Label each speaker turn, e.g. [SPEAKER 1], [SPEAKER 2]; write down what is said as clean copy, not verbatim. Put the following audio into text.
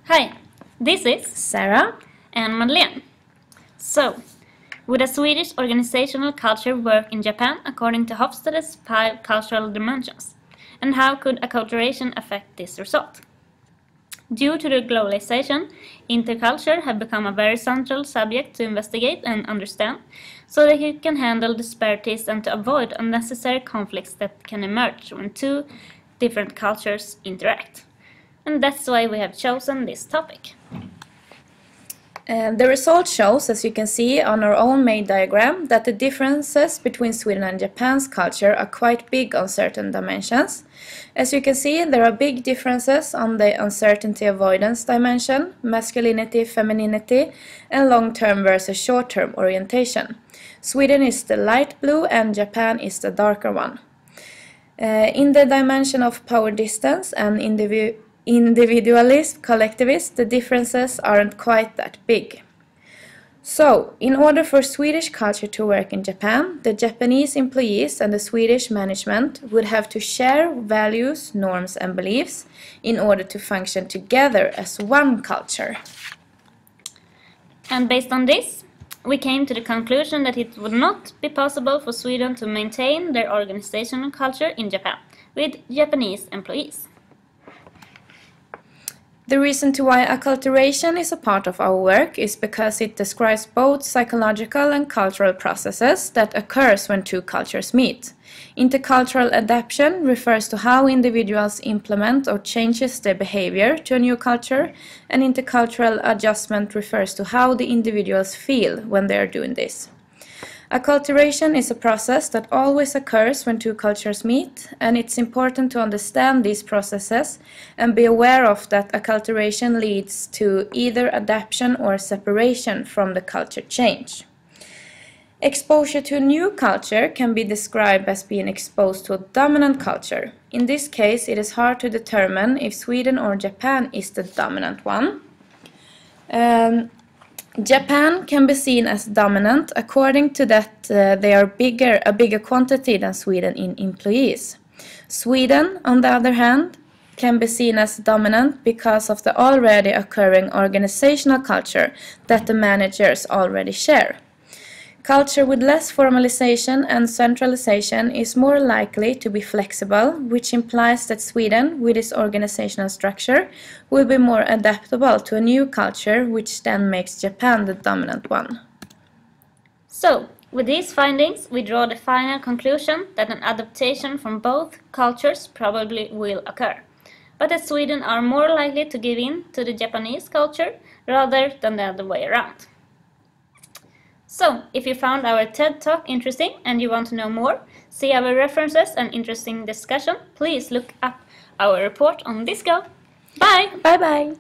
[SPEAKER 1] Hi, this is
[SPEAKER 2] Sarah.
[SPEAKER 1] and Madeleine. So, would a Swedish organizational culture work in Japan according to Hofstede's 5 cultural dimensions? And how could acculturation affect this result? Due to the globalization, interculture have become a very central subject to investigate and understand, so that it can handle disparities and to avoid unnecessary conflicts that can emerge when two different cultures interact. And that's why we have chosen this topic.
[SPEAKER 2] The result shows, as you can see on our own main diagram, that the differences between Sweden and Japan's culture are quite big on certain dimensions. As you can see, there are big differences on the uncertainty avoidance dimension, masculinity, femininity, and long-term versus short-term orientation. Sweden is the light blue and Japan is the darker one. In the dimension of power distance and individualist, collectivist, the differences aren't quite that big. So, in order for Swedish culture to work in Japan, the Japanese employees and the Swedish management would have to share values, norms and beliefs in order to function together as one culture.
[SPEAKER 1] And based on this, we came to the conclusion that it would not be possible for Sweden to maintain their organizational culture in Japan with Japanese employees.
[SPEAKER 2] The reason to why acculturation is a part of our work is because it describes both psychological and cultural processes that occurs when two cultures meet. Intercultural adaptation refers to how individuals implement or changes their behavior to a new culture, and intercultural adjustment refers to how the individuals feel when they are doing this. Acculturation is a process that always occurs when two cultures meet, and it's important to understand these processes and be aware of that acculturation leads to either adaptation or separation from the culture change. Exposure to a new culture can be described as being exposed to a dominant culture. In this case, it is hard to determine if Sweden or Japan is the dominant one. Japan can be seen as dominant according to that they are a bigger quantity than Sweden in employees. Sweden, on the other hand, can be seen as dominant because of the already occurring organizational culture that the managers already share. Culture with less formalization and centralization is more likely to be flexible, which implies that Sweden, with its organizational structure, will be more adaptable to a new culture, which then makes Japan the dominant one.
[SPEAKER 1] So, with these findings, we draw the final conclusion that an adaptation from both cultures probably will occur, but that Sweden are more likely to give in to the Japanese culture rather than the other way around. So, if you found our TED Talk interesting and you want to know more, see our references and interesting discussion, please look up our report on Disco. Bye!
[SPEAKER 2] Bye bye!